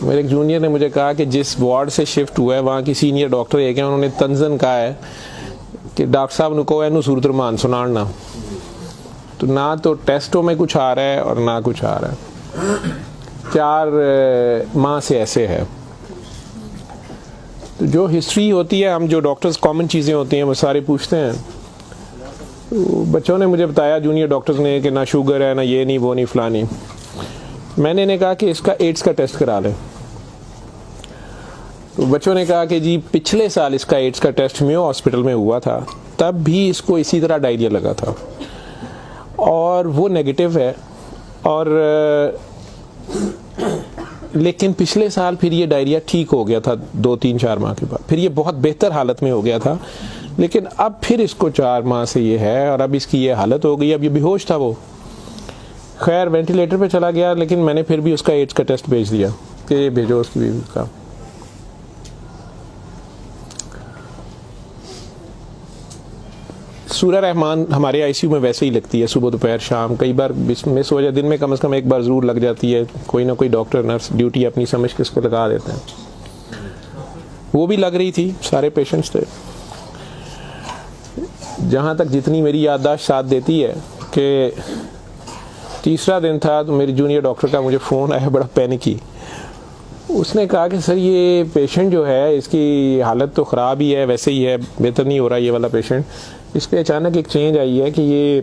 मेरे एक जूनियर ने मुझे कहा कि जिस वार्ड से शिफ्ट हुआ है वहाँ की सीनियर डॉक्टर एक है, उन्होंने तंजन कहा है कि डॉक्टर साहब को इनू सूरत रमान सुनाना। तो ना तो टेस्टों में कुछ आ रहा है और ना कुछ आ रहा है, 4 माह से ऐसे है। तो जो हिस्ट्री होती है, हम जो डॉक्टर्स कॉमन चीज़ें होती हैं वो सारे पूछते हैं। तो बच्चों ने मुझे बताया, जूनियर डॉक्टर्स ने, कि ना शुगर है, ना ये नहीं वो नहीं फलानी। मैंने इन्हें कहा कि इसका एड्स का टेस्ट करा लें। तो बच्चों ने कहा कि जी पिछले साल इसका एड्स का टेस्ट मेयो हॉस्पिटल में हुआ था, तब भी इसको इसी तरह डायरिया लगा था और वो नेगेटिव है, और लेकिन पिछले साल फिर ये डायरिया ठीक हो गया था 2-3-4 माह के बाद, फिर ये बहुत बेहतर हालत में हो गया था, लेकिन अब फिर इसको 4 माह से ये है और अब इसकी ये हालत हो गई। अब ये बेहोश था, वो खैर वेंटिलेटर पे चला गया, लेकिन मैंने फिर भी उसका एड्स का टेस्ट भेज दिया कि ये भेजो उसकी बीवी का। सूरा रहमान हमारे आईसीयू में वैसे ही लगती है, सुबह दोपहर शाम, कई बार मिस हो जाए, दिन में कम से कम एक बार ज़रूर लग जाती है। कोई ना कोई डॉक्टर नर्स ड्यूटी अपनी समझ के इसको लगा देते हैं। वो भी लग रही थी, सारे पेशेंट्स थे। जहाँ तक जितनी मेरी याददाश्त साथ देती है कि तीसरा दिन था तो मेरी जूनियर डॉक्टर का मुझे फ़ोन आया, बड़ा पैनिकी। उसने कहा कि सर ये पेशेंट जो है इसकी हालत तो ख़राब ही है, वैसे ही है, बेहतर नहीं हो रहा ये वाला पेशेंट। इस पर अचानक एक चेंज आई है कि ये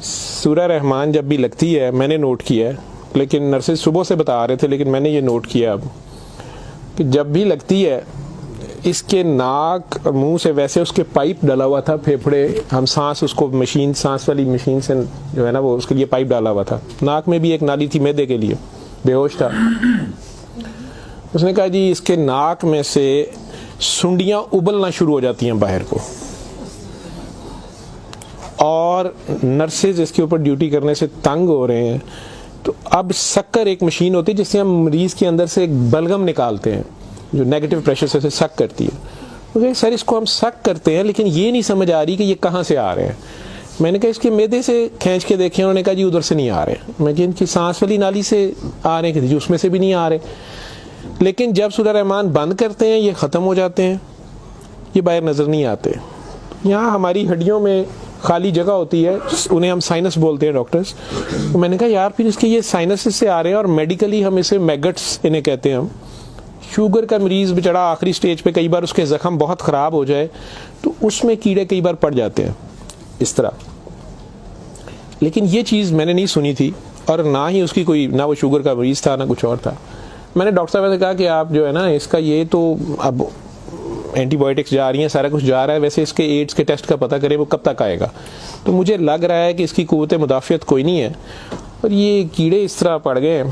सूरा रहमान जब भी लगती है, मैंने नोट किया है, लेकिन नर्सेज सुबह से बता रहे थे, लेकिन मैंने ये नोट किया अब कि जब भी लगती है इसके नाक और मुंह से वैसे उसके पाइप डाला हुआ था, फेफड़े, हम सांस उसको मशीन, सांस वाली मशीन से जो है ना वो उसके लिए पाइप डाला हुआ था, नाक में भी एक नाली थी मैदे के लिए, बेहोश था। उसने कहा जी इसके नाक में से सुंडियां उबलना शुरू हो जाती हैं बाहर को, और नर्सेज इसके ऊपर ड्यूटी करने से तंग हो रहे हैं। तो अब शक्कर एक मशीन होती है जिससे हम मरीज के अंदर से एक बलगम निकालते हैं जो नेगेटिव प्रेशर से सक करती है। तो सर इसको हम सक करते हैं, लेकिन ये नहीं समझ आ रही कि ये कहाँ से आ रहे हैं। मैंने कहा इसके मैदे से खींच के देखें, उन्होंने कहा जी उधर से नहीं आ रहे। मैं कि इनकी सांस वाली नाली से आ रहे हैं, जी उसमें से भी नहीं आ रहे। लेकिन जब सूरा रहमान बंद करते हैं ये ख़त्म हो जाते हैं, ये बाहर नज़र नहीं आते। यहाँ हमारी हड्डियों में खाली जगह होती है, उन्हें हम साइनस बोलते हैं डॉक्टर्स। तो मैंने कहा यार फिर इसके ये साइनस से आ रहे हैं, और मेडिकली हम इसे मैगट्स इन्हें कहते हैं हम। शुगर का मरीज़ बेचारा आखिरी स्टेज पे, कई बार उसके ज़ख्म बहुत ख़राब हो जाए तो उसमें कीड़े कई बार पड़ जाते हैं इस तरह। लेकिन ये चीज़ मैंने नहीं सुनी थी, और ना ही उसकी कोई, ना वो शुगर का मरीज़ था ना कुछ और था। मैंने डॉक्टर साहब से कहा कि आप जो है ना इसका ये तो अब एंटीबायोटिक्स जा रही हैं, सारा कुछ जा रहा है, वैसे इसके एड्स के टेस्ट का पता करें वो कब तक आएगा। तो मुझे लग रहा है कि इसकी क़ुव्वत मुदाफ़ियत कोई नहीं है, और ये कीड़े इस तरह पड़ गए।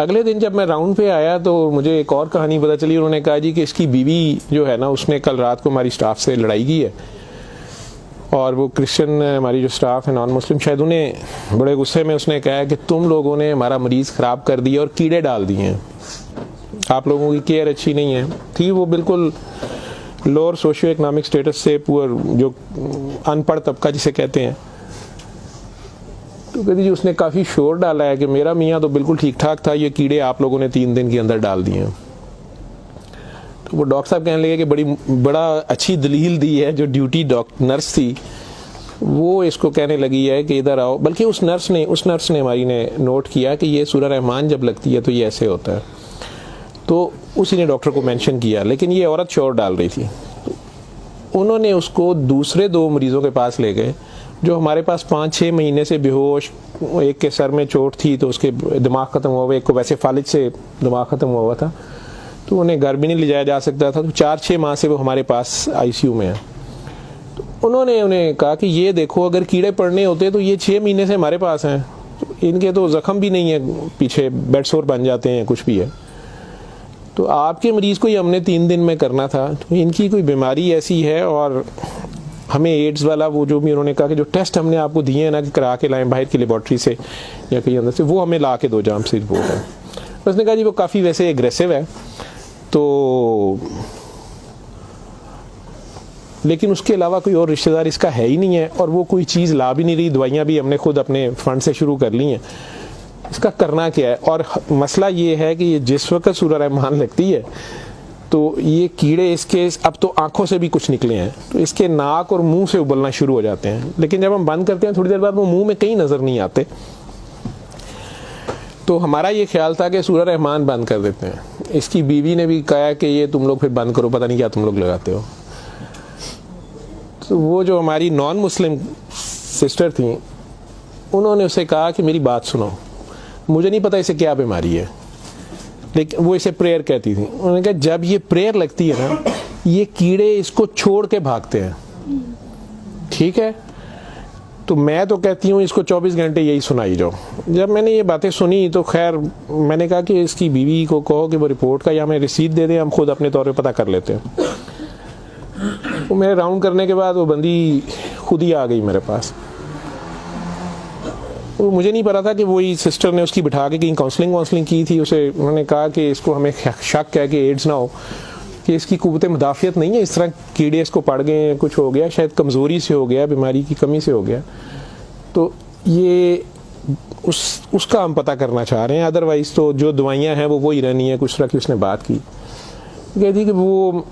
अगले दिन जब मैं राउंड पे आया तो मुझे एक और कहानी पता चली। उन्होंने कहा जी कि इसकी बीवी जो है ना उसने कल रात को हमारी स्टाफ से लड़ाई की है, और वो क्रिश्चियन हमारी जो स्टाफ है नॉन मुस्लिम, शायद उन्हें बड़े गुस्से में उसने कहा कि तुम लोगों ने हमारा मरीज़ ख़राब कर दिया और कीड़े डाल दिए हैं, आप लोगों की केयर अच्छी नहीं है। थी वो बिल्कुल लोअर सोशियो इकनॉमिक स्टेटस से, पुअर, जो अनपढ़ तबका जिसे कहते हैं। तो कहती जी उसने काफ़ी शोर डाला है कि मेरा मियाँ तो बिल्कुल ठीक ठाक था, ये कीड़े आप लोगों ने 3 दिन के अंदर डाल दिए हैं। तो वो डॉक्टर साहब कहने लगे कि बड़ा अच्छी दलील दी है। जो ड्यूटी नर्स थी वो इसको कहने लगी है कि इधर आओ, बल्कि उस नर्स ने हमारी ने नोट किया कि ये सूरा रहमान जब लगती है तो ये ऐसे होता है। तो उसी ने डॉक्टर को मेंशन किया, लेकिन ये औरत शोर डाल रही थी। तो उन्होंने उसको दूसरे 2 मरीज़ों के पास ले गए जो हमारे पास 5-6 महीने से बेहोश, एक के सर में चोट थी तो उसके दिमाग ख़त्म हुआ हुआ, एक को वैसे फालिज से दिमाग ख़त्म हुआ हुआ था, तो उन्हें घर भी नहीं ले जाया जा सकता था। तो 4-6 माह से वो हमारे पास आईसीयू में है। तो उन्होंने उन्हें कहा कि ये देखो अगर कीड़े पड़ने होते तो ये 6 महीने से हमारे पास हैं, तो इनके तो ज़ख्म भी नहीं है, पीछे बेड सोर बन जाते हैं, कुछ भी है, तो आपके मरीज़ को ही हमने 3 दिन में करना था। तो इनकी कोई बीमारी ऐसी है, और हमें एड्स वाला वो जो भी उन्होंने कहा कि जो टेस्ट हमने आपको दिए हैं ना कि करा के लाएं बाहर की लेबॉर्ट्री से या कहीं अंदर से, वो हमें ला के दो जाम से रिपोर्ट है। उसने कहा जी वो काफ़ी वैसे एग्रेसिव है, तो लेकिन उसके अलावा कोई और रिश्तेदार इसका है ही नहीं है, और वो कोई चीज़ ला भी नहीं रही, दवाइयाँ भी हमने खुद अपने फंड से शुरू कर ली हैं। इसका करना क्या है। और मसला ये है कि ये जिस वक्त सूरह रहमान लगती है तो ये कीड़े इसके अब तो आंखों से भी कुछ निकले हैं, तो इसके नाक और मुंह से उबलना शुरू हो जाते हैं। लेकिन जब हम बंद करते हैं थोड़ी देर बाद वो मुंह में कहीं नज़र नहीं आते। तो हमारा ये ख्याल था कि सूरह रहमान बंद कर देते हैं। इसकी बीवी ने भी कहा कि ये तुम लोग फिर बंद करो, पता नहीं क्या तुम लोग लगाते हो। तो वो जो हमारी नॉन मुस्लिम सिस्टर थी उन्होंने उसे कहा कि मेरी बात सुनो, मुझे नहीं पता इसे क्या बीमारी है, लेकिन वो इसे प्रेयर कहती थी। उन्होंने कहा जब ये प्रेयर लगती है ना, ये कीड़े इसको छोड़ के भागते हैं, ठीक है। तो मैं तो कहती हूँ इसको 24 घंटे यही सुनाई जाओ। जब मैंने ये बातें सुनी तो खैर मैंने कहा कि इसकी बीवी को कहो कि वो रिपोर्ट का या हमें रिसीट दे दें, हम खुद अपने तौर पे पता कर लेते हैं। तो मेरे राउंड करने के बाद वो बंदी खुद ही आ गई मेरे पास। वो मुझे नहीं पता था कि वही सिस्टर ने उसकी बिठा के कहीं काउंसलिंग की थी। उसे उन्होंने कहा कि इसको हमें शक है कि एड्स ना हो, कि इसकी कुव्वत मुदाफ़ियत नहीं है, इस तरह कीड़े इसको पड़ गए, कुछ हो गया, शायद कमज़ोरी से हो गया, बीमारी की कमी से हो गया। तो ये उसका हम पता करना चाह रहे हैं। अदरवाइज़ तो जो दवाइयाँ हैं वो वही रहनी है। कुछ तरह की उसने बात की, कहती कि वो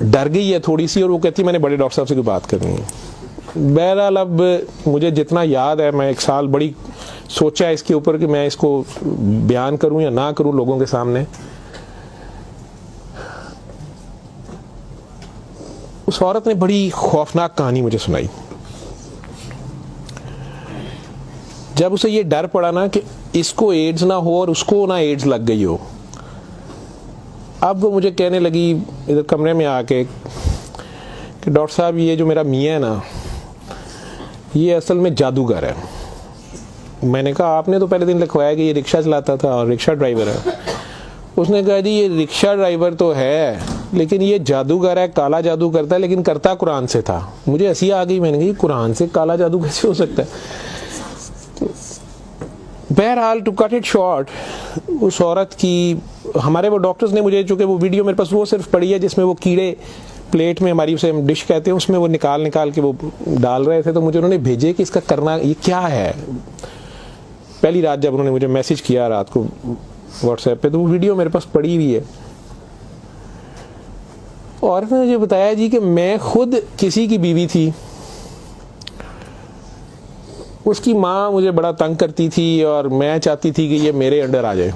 डर गई है थोड़ी सी और वो कहती मैंने बड़े डॉक्टर साहब से कोई बात करनी है। बहरहाल अब मुझे जितना याद है, मैं 1 साल बड़ी सोचा है इसके ऊपर कि मैं इसको बयान करूं या ना करूं लोगों के सामने। उस औरत ने बड़ी खौफनाक कहानी मुझे सुनाई। जब उसे ये डर पड़ा ना कि इसको एड्स ना हो और उसको ना एड्स लग गई हो, अब वो मुझे कहने लगी इधर कमरे में आके कि डॉक्टर साहब ये जो मेरा मियाँ है ना, ये असल में जादूगर है। मैंने कहा आपने तो पहले दिन लिखवाया कि ये रिक्शा चलाता था और रिक्शा ड्राइवर है। उसने कहा जी ये रिक्शा ड्राइवर तो है लेकिन ये जादूगर है, काला जादू करता है, लेकिन करता कुरान से था। मुझे हंसी आ गई, मैंने कहा कुरान से काला जादू कैसे हो सकता है। बहरहाल टू कट इट शॉर्ट, उस औरत की हमारे वो डॉक्टर्स ने मुझे, चूँकि वो वीडियो मेरे पास वो सिर्फ पड़ी है जिसमें वो कीड़े प्लेट में हमारी उसे डिश कहते हैं उसमें वो निकाल के वो डाल रहे थे, तो मुझे उन्होंने भेजे कि इसका करना ये क्या है। पहली रात जब उन्होंने मुझे मैसेज किया रात को व्हाट्सएप पे, तो वो वीडियो मेरे पास पड़ी हुई है। और उसने मुझे बताया जी कि मैं खुद किसी की बीवी थी, उसकी माँ मुझे बड़ा तंग करती थी और मैं चाहती थी कि ये मेरे अंडर आ जाए।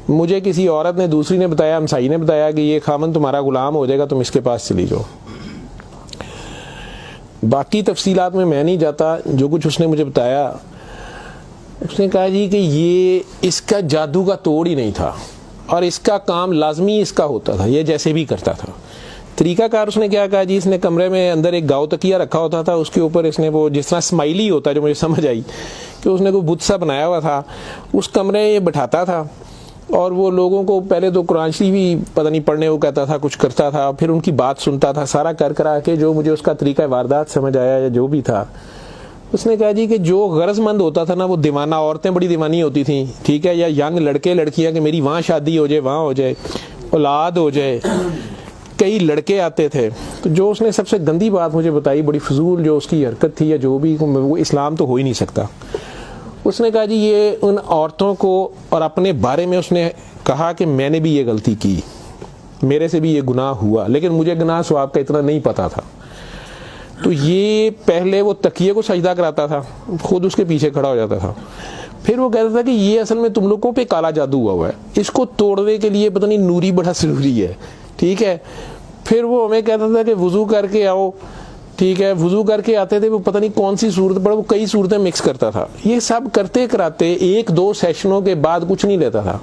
मुझे किसी औरत ने, दूसरी ने बताया, हमसाई ने बताया कि ये खामन तुम्हारा गुलाम हो जाएगा, तुम इसके पास चली जाओ। बाकी तफसीलात में मैं नहीं जाता, जो कुछ उसने मुझे बताया, उसने कहा जी कि ये इसका जादू का तोड़ ही नहीं था और इसका काम लाजमी इसका होता था, ये जैसे भी करता था। तरीकाकार उसने क्या कहा जी, इसने कमरे में अंदर एक गाव तकिया रखा होता था, उसके ऊपर इसने वो जिस तरह स्माइली होता है, जो मुझे समझ आई कि उसने कोई बुत सा बनाया हुआ था, उस कमरे में ये बैठाता था और वो लोगों को पहले तो कुरान शरीफ भी पता नहीं पढ़ने को कहता था, कुछ करता था, फिर उनकी बात सुनता था, सारा कर करा के जो मुझे उसका तरीका वारदात समझ आया या जो भी था। उसने कहा जी कि जो गरजमंद होता था ना, वो दीवाना, औरतें बड़ी दीवानी होती थी, ठीक है, या यंग लड़के लड़कियां कि मेरी वहाँ शादी हो जाए, वहाँ हो जाए, औलाद हो जाए, कई लड़के आते थे। तो जो उसने सबसे गंदी बात मुझे बताई, बड़ी फजूल जो उसकी हरकत थी या जो भी, वो इस्लाम तो हो ही नहीं सकता। उसने कहा जी ये उन औरतों को और अपने बारे में उसने कहा कि मैंने भी ये गलती की, मेरे से भी ये गुनाह हुआ, लेकिन मुझे गुनाह स्वाब का इतना नहीं पता था। तो ये पहले वो तकिए को सजदा कराता था, खुद उसके पीछे खड़ा हो जाता था, फिर वो कहता था कि ये असल में तुम लोगों पे काला जादू हुआ है, इसको तोड़ने के लिए पता नहीं नूरी बड़ा जरूरी है, ठीक है। फिर वो हमें कहता था कि वुजू करके आओ, ठीक है, वुजू करके आते थे, वो पता नहीं कौन सी सूरत पड़ा, वो कई सूरतें मिक्स करता था। ये सब करते कराते 1-2 सेशनों के बाद कुछ नहीं लेता था।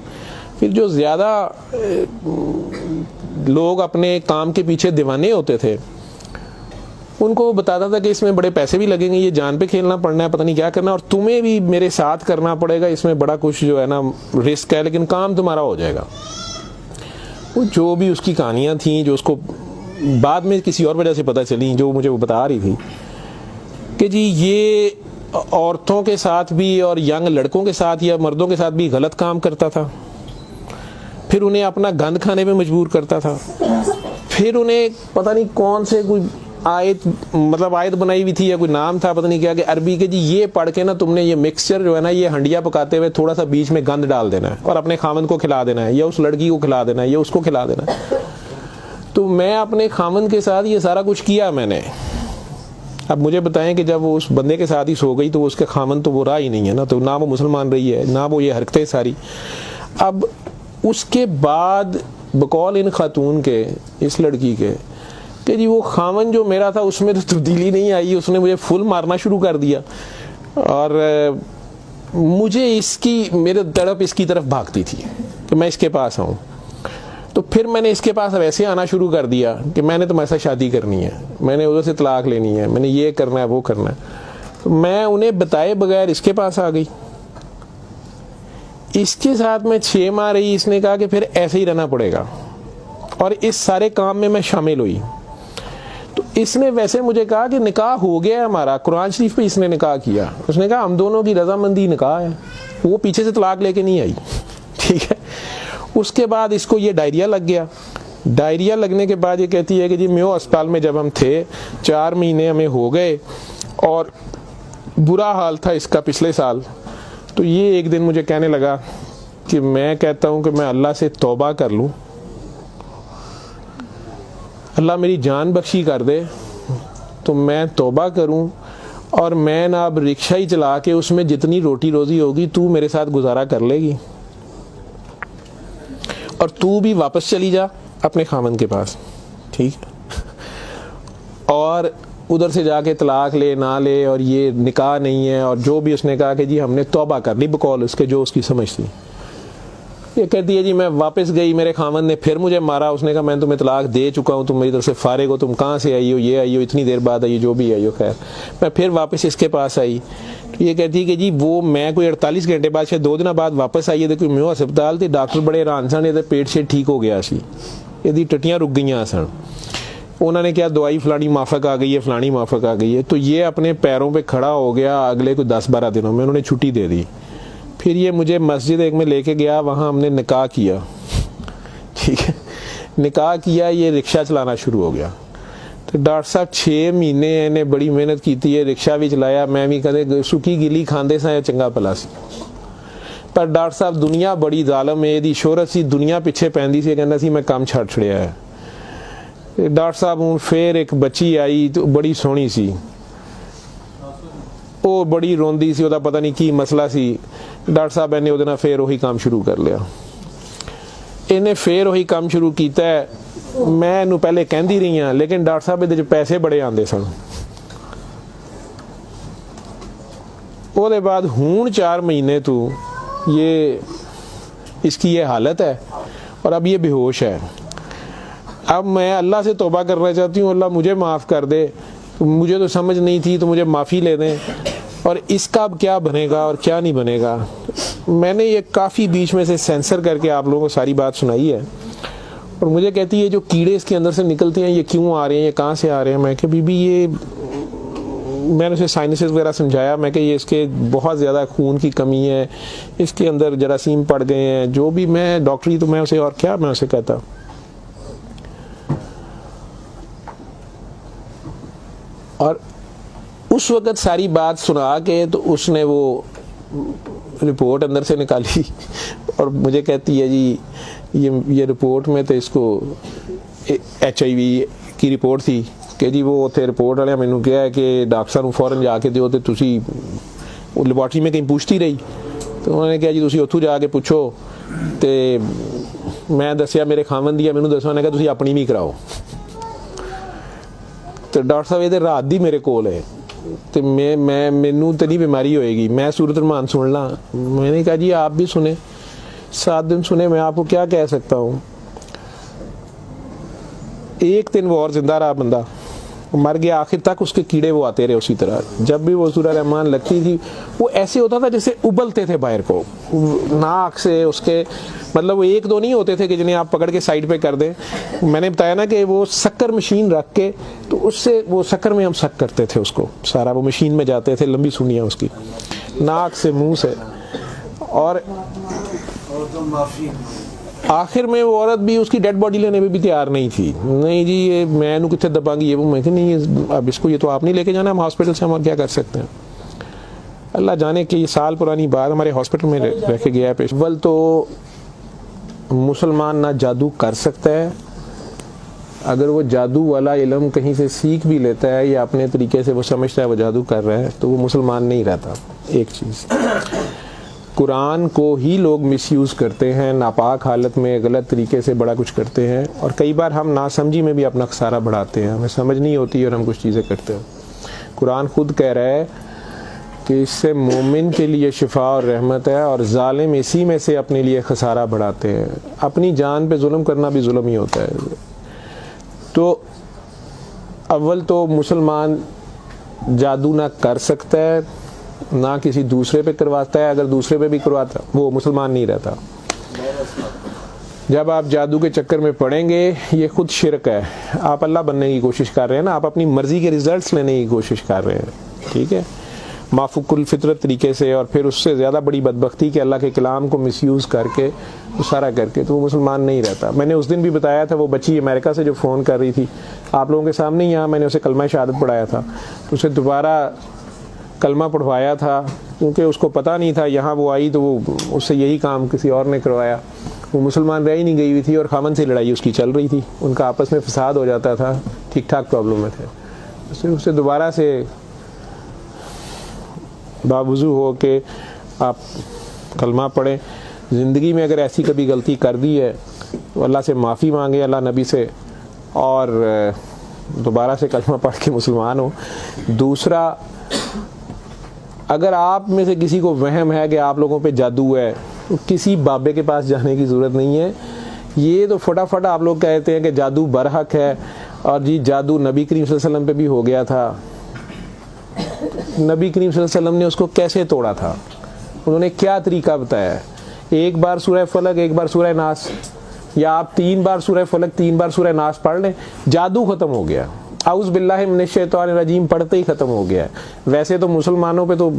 फिर जो ज़्यादा लोग अपने काम के पीछे दीवाने होते थे, उनको वो बताता था कि इसमें बड़े पैसे भी लगेंगे, ये जान पे खेलना पड़ना है, पता नहीं क्या करना, और तुम्हें भी मेरे साथ करना पड़ेगा, इसमें बड़ा कुछ जो है ना रिस्क है, लेकिन काम तुम्हारा हो जाएगा। वो जो भी उसकी कहानियाँ थीं, जो उसको बाद में किसी और वजह से पता चली, जो मुझे वो बता रही थी कि जी ये औरतों के साथ भी और यंग लड़कों के साथ या मर्दों के साथ भी गलत काम करता था, फिर उन्हें अपना गंद खाने पे मजबूर करता था, फिर उन्हें पता नहीं कौन से कोई आयत, मतलब आयत बनाई हुई थी या कोई नाम था पता नहीं क्या, कि अरबी के जी ये पढ़ के ना तुमने ये मिक्सचर जो है ना, ये हंडिया पकाते हुए थोड़ा सा बीच में गंद डाल देना है और अपने खामन को खिला देना है, या उस लड़की को खिला देना है, या उसको खिला देना है। तो मैं अपने खामन के साथ ये सारा कुछ किया मैंने। अब मुझे बताएं कि जब वो उस बंदे के साथ ही सो गई तो उसका खामन तो वो रहा ही नहीं है ना, तो ना वो मुसलमान रही है ना वो ये हरकतें सारी। अब उसके बाद बकौल इन खातून के, इस लड़की के, कि जी वो खामन जो मेरा था उसमें तो तब्दीली नहीं आई, उसने मुझे फुल मारना शुरू कर दिया और मुझे इसकी, मेरे तड़प इसकी तरफ भागती थी कि मैं इसके पास आऊँ। तो फिर मैंने इसके पास वैसे आना शुरू कर दिया कि मैंने तुम्हारे साथ शादी करनी है, मैंने उधर से तलाक लेनी है, मैंने ये करना है वो करना है। तो मैं उन्हें बताए बगैर इसके पास आ गई। इसके साथ मैं 6 माह रही। इसने कहा कि फिर ऐसे ही रहना पड़ेगा और इस सारे काम में मैं शामिल हुई। तो इसने वैसे मुझे कहा कि निकाह हो गया है हमारा, कुरान शरीफ पे इसने निकाह किया। उसने कहा हम दोनों की रजामंदी निकाह है, वो पीछे से तलाक लेके नहीं आई, ठीक है। उसके बाद इसको ये डायरिया लग गया। डायरिया लगने के बाद ये कहती है कि जी मेयो अस्पताल में जब हम थे 4 महीने हमें हो गए और बुरा हाल था इसका पिछले साल। तो ये एक दिन मुझे कहने लगा कि मैं कहता हूँ कि मैं अल्लाह से तौबा कर लूँ, अल्लाह मेरी जान बख्शी कर दे, तो मैं तौबा करूँ और मैं ना अब रिक्शा ही चला के उसमें जितनी रोटी रोजी होगी तू मेरे साथ गुजारा कर लेगी और तू भी वापस चली जा अपने खामन के पास, ठीक है। और उधर से जाके तलाक ले ना ले और ये निकाह नहीं है और जो भी उसने कहा कि जी हमने तौबा कर ली बकौल उसके जो उसकी समझ थी। ये कहती है जी मैं वापस गई, मेरे खामन ने फिर मुझे मारा। उसने कहा मैं तुम्हें तलाक दे चुका हूँ, तुम मेरी तरफ से फारिग हो, तुम कहाँ से आई हो, ये आई हो, इतनी देर बाद आई हो, जो भी आई हो। खैर मैं फिर वापस इसके पास आई। तो ये कहती है कि जी वो मैं कोई 48 घंटे बाद शायद 2 दिन बाद वापस आई है। देखो मैं अस्पताल थी, डॉक्टर बड़े हैरान सन, ये पेट से ठीक हो गया सी, यदि टट्टियाँ रुक गई सन। उन्होंने क्या दवाई फलानी माफक आ गई है, फलानी माफक आ गई है। तो ये अपने पैरों पे खड़ा हो गया। अगले कोई 10-12 दिनों में उन्होंने छुट्टी दे दी। फिर ये मुझे मस्जिद एक में लेके गया, वहाँ हमने निकाह किया, ठीक है। निकाह किया, ये रिक्शा चलाना शुरू हो गया। तो डॉक्टर साहब 6 महीने इन्हें बड़ी मेहनत की थी, ये रिक्शा भी चलाया, मैं भी कदे सुखी गिली खांदे सा चंगा भला सी। पर डॉक्टर साहब दुनिया बड़ी जालम है, यदि शोहरत सी दुनिया पिछे पैंदी सी, कहना सी मैं काम छड़ छड़िया है। डॉक्टर साहब हूँ फिर एक बच्ची आई तो बड़ी सोहनी सी, वो बड़ी रोंदी सी, ਉਹਦਾ पता नहीं की मसला सी। डॉक्टर साहब ने ਉਹਦੇ ਨਾਲ फिर वही काम शुरू कर लिया। इन्हें फिर वही काम शुरू किया है। मैं ਇਹਨੂੰ पहले कहती रही हाँ, लेकिन डॉक्टर साहब ਇਹਦੇ 'ਚ पैसे बड़े आते सन। ਉਹਦੇ बाद हूँ 4 महीने तो ये इसकी ये हालत है और अब ये बेहोश है। अब मैं अल्लाह से तौबा करना चाहती हूँ, अल्लाह मुझे माफ़ कर दे, तो मुझे तो समझ नहीं थी, तो मुझे माफ़ी ले दें। और इसका अब क्या बनेगा और क्या नहीं बनेगा, मैंने ये काफ़ी बीच में से सेंसर करके आप लोगों को सारी बात सुनाई है। और मुझे कहती है जो कीड़े इसके अंदर से निकलते हैं ये क्यों आ रहे हैं, ये कहाँ से आ रहे हैं। मैं कि बीबी ये, मैंने उसे साइनसेस वगैरह समझाया। मैं कि ये इसके बहुत ज़्यादा खून की कमी है, इसके अंदर जरासीम पड़ गए हैं, जो भी। मैं डॉक्टरी तो मैं उसे और क्या मैं उसे कहता। और उस वक़्त सारी बात सुना के तो उसने वो रिपोर्ट अंदर से निकाली और मुझे कहती है जी ये रिपोर्ट में तो इसको HIV की रिपोर्ट थी कि जी वो उत्थे रिपोर्ट वाले मैनू कहा है कि डॉक्टर साहब फौरन जाके दिओ ते तुसी वो लैबोरेटरी में कहीं पूछती रही। तो उन्होंने कहा जी तुसी उत्थों जाके पूछो। तो मैं दसिया मेरे खामन दी मैनू दसो, उन्होंने कहा तुसी अपनी भी कराओ। तो डॉक्टर साहब ये रात दी मेरे कोल है, तो मैं मैनू तो नहीं बीमारी होएगी, मैं सूरत रहमान सुन ला। मैंने कहा जी आप भी सुने, 7 दिन सुने, मैं आपको क्या कह सकता हूँ। 1 दिन वो और जिंदा रहा, बंदा मर गया। आखिर तक उसके कीड़े वो आते रहे उसी तरह। जब भी वो सूरत रहमान लगती थी वो ऐसे होता था जैसे उबलते थे बाहर को, नाक से उसके, मतलब वो 1-2 नहीं होते थे कि जिन्हें आप पकड़ के साइड पे कर दें। मैंने बताया ना कि वो शक्कर मशीन रख के, तो उससे वो शक्कर में हम शक करते थे उसको सारा, वो मशीन में जाते थे, लंबी सुनियाँ उसकी नाक से मुंह से। और तो माफी आखिर में वो औरत भी उसकी डेड बॉडी लेने में भी तैयार नहीं थी। नहीं जी ये मैं इन्हू कितने दबांगी, ये वो। मैं नहीं ये अब इसको ये तो आप नहीं लेके जाना, हम हॉस्पिटल से हम और क्या कर सकते हैं। अल्लाह जाने कि ये साल पुरानी बात हमारे हॉस्पिटल में रह के गया है पेश। अव्वल तो मुसलमान ना जादू कर सकता है, अगर वो जादू वाला इल्म कहीं से सीख भी लेता है या अपने तरीके से वो समझता है वो जादू कर रहा है तो वो मुसलमान नहीं रहता। एक चीज़, कुरान को ही लोग मिसयूज़ करते हैं, नापाक हालत में गलत तरीके से बड़ा कुछ करते हैं, और कई बार हम नासमझी में भी अपना खसारा बढ़ाते हैं, हमें समझ नहीं होती और हम कुछ चीज़ें करते हैं। कुरान खुद कह रहा है कि इससे मोमिन के लिए शिफा और रहमत है, और जालिम इसी में से अपने लिए खसारा बढ़ाते हैं। अपनी जान पे जुल्म करना भी जुल्म ही होता है। तो अव्वल तो मुसलमान जादू ना कर सकता है ना किसी दूसरे पे करवाता है, अगर दूसरे पे भी करवाता वो मुसलमान नहीं रहता। जब आप जादू के चक्कर में पड़ेंगे ये खुद शिरक है। आप अल्लाह बनने की कोशिश कर रहे हैं ना, आप अपनी मर्जी के रिजल्ट्स लेने की कोशिश कर रहे हैं, ठीक है, माफुकुल फितरत तरीके से, और फिर उससे ज़्यादा बड़ी बदबख्ती कि अल्लाह के कलाम को मिसयूज़ करके वो सारा करके, तो वो मुसलमान नहीं रहता। मैंने उस दिन भी बताया था, वो बच्ची अमेरिका से जो फ़ोन कर रही थी आप लोगों के सामने, यहाँ मैंने उसे कलमा शहादत पढ़ाया था, तो उसे दोबारा कलमा पढ़वाया था क्योंकि उसको पता नहीं था। यहाँ वो आई तो वो उससे यही काम किसी और ने करवाया। वो मुसलमान रह ही नहीं गई हुई थी और खामन से लड़ाई उसकी चल रही थी, उनका आपस में फसाद हो जाता था, ठीक ठाक प्रॉब्लम में थे। उससे दोबारा से बावजू हो के आप कलमा पढ़ें। ज़िंदगी में अगर ऐसी कभी गलती कर दी है तो अल्लाह से माफ़ी मांगे, अल्लाह नबी से, और दोबारा से कलमा पढ़ के मुसलमान हो। दूसरा, अगर आप में से किसी को वहम है कि आप लोगों पे जादू है तो किसी बाबे के पास जाने की ज़रूरत नहीं है। ये तो फटाफट आप लोग कहते हैं कि जादू बरहक है, और जी जादू नबी करीम सल्लल्लाहु अलैहि वसल्लम पे भी हो गया था। नबी करीम सल्लल्लाहु अलैहि वसल्लम ने उसको कैसे तोड़ा था, उन्होंने क्या तरीका बताया? एक बार सूरह फलक, एक बार सूरह नास, या आप 3 बार सूरह फलक 3 बार सूरह नास पढ़ लें, जादू ख़त्म हो गया। औज़ु बिल्लाहि मिनश्शैतानिर रजीम पढ़ते ही ख़त्म हो गया है। वैसे तो मुसलमानों पे तो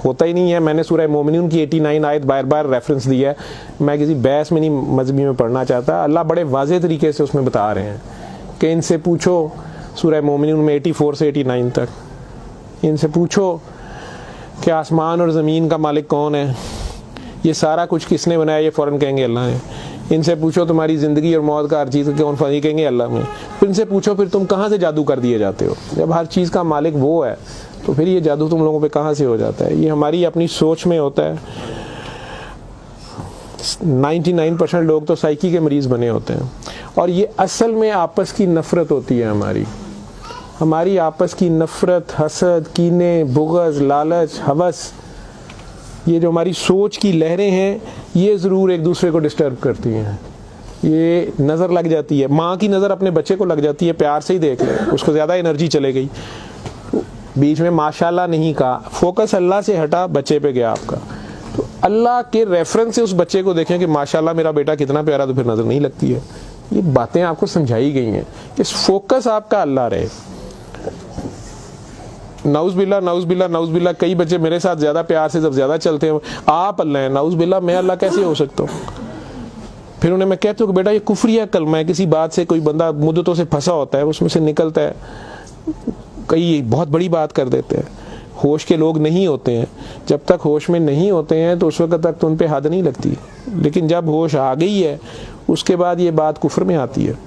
होता ही नहीं है। मैंने सूरह मोमिनून की 89 आयत बार बार रेफरेंस दिया है, मैं किसी बहस में नहीं मजहबी में पढ़ना चाहता। अल्लाह बड़े वाज़ेह तरीके से उसमें बता रहे हैं कि इनसे पूछो, सूरह मोमिनून में 84 से 89 तक, इनसे पूछो कि आसमान और ज़मीन का मालिक कौन है, ये सारा कुछ किसने बनाया, ये फ़ौरन कहेंगे अल्लाह ने। इनसे पूछो तुम्हारी ज़िंदगी और मौत का हर चीज़ कौन फनी, कहेंगे अल्लाह में। फिर इनसे पूछो फिर तुम कहाँ से जादू कर दिए जाते हो, जब हर चीज़ का मालिक वो है तो फिर ये जादू तुम लोगों पे कहाँ से हो जाता है? ये हमारी अपनी सोच में होता है। 99% लोग तो साइकी के मरीज़ बने होते हैं, और ये असल में आपस की नफ़रत होती है। हमारी आपस की नफ़रत, हसद, कीने, बुग़्ज़, लालच, हवस, ये जो हमारी सोच की लहरें हैं ये ज़रूर एक दूसरे को डिस्टर्ब करती हैं। ये नज़र लग जाती है, माँ की नज़र अपने बच्चे को लग जाती है, प्यार से ही देख ले, उसको ज़्यादा एनर्जी चले गई, बीच में माशाल्लाह नहीं कहा, फोकस अल्लाह से हटा, बच्चे पे गया आपका। तो अल्लाह के रेफरेंस से उस बच्चे को देखें कि माशाल्लाह मेरा बेटा कितना प्यारा, तो फिर नज़र नहीं लगती है। ये बातें आपको समझाई गई हैं, इस फोकस आपका अल्लाह रहे। नाउज़ बिल्ला, कई बच्चे मेरे साथ ज़्यादा प्यार से जब ज़्यादा चलते हैं, आप अल्लाह हैं, नाउज़ बिल्ला मैं अल्लाह कैसे हो सकता हूँ? फिर उन्हें मैं कहता हूँ कि बेटा ये कुफ्रिया कलमा है। किसी बात से कोई बंदा मुद्दतों से फंसा होता है, उसमें से निकलता है, कई बहुत बड़ी बात कर देते हैं। होश के लोग नहीं होते हैं, जब तक होश में नहीं होते हैं तो उस वक्त तक तो उन पर हद नहीं लगती, लेकिन जब होश आ गई है उसके बाद ये बात कुफ्र में आती है,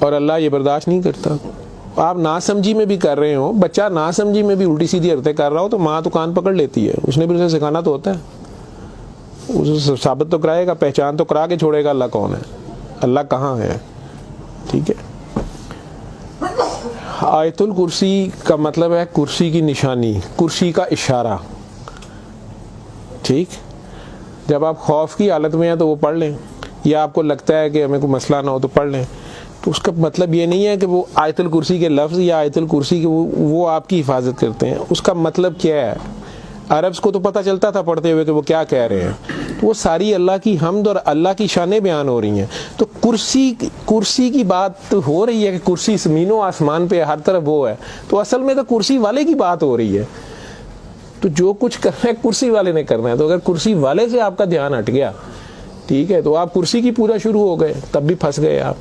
और अल्लाह ये बर्दाश्त नहीं करता। आप नासमझी में भी कर रहे हो, बच्चा नासमझी में भी उल्टी सीधी हरकतें कर रहा हो तो माँ तो कान पकड़ लेती है, उसने भी उसे सिखाना तो होता है, उसे साबित तो कराएगा, पहचान तो करा के छोड़ेगा अल्लाह कौन है, अल्लाह कहाँ है। ठीक है, आयतुल कुर्सी का मतलब है कुर्सी की निशानी, कुर्सी का इशारा। ठीक, जब आप खौफ की हालत में हैं तो वो पढ़ लें, या आपको लगता है कि हमें कोई मसला ना हो तो पढ़ लें, तो उसका मतलब ये नहीं है कि वो आयतुल कुर्सी के लफ्ज़ या आयतुल कुर्सी के वो आपकी हिफाजत करते हैं। उसका मतलब क्या है? अरब्स को तो पता चलता था पढ़ते हुए कि वो क्या कह रहे हैं, तो वो सारी अल्लाह की हम्द और अल्लाह की शानें बयान हो रही हैं। तो कुर्सी की बात तो हो रही है कि कुर्सी ज़मीनों आसमान पे हर तरफ वो है, तो असल में तो कुर्सी वाले की बात हो रही है। तो जो कुछ करना है कुर्सी वाले ने करना है, तो अगर कुर्सी वाले से आपका ध्यान हट गया ठीक है, तो आप कुर्सी की पूजा शुरू हो गए, तब भी फंस गए आप।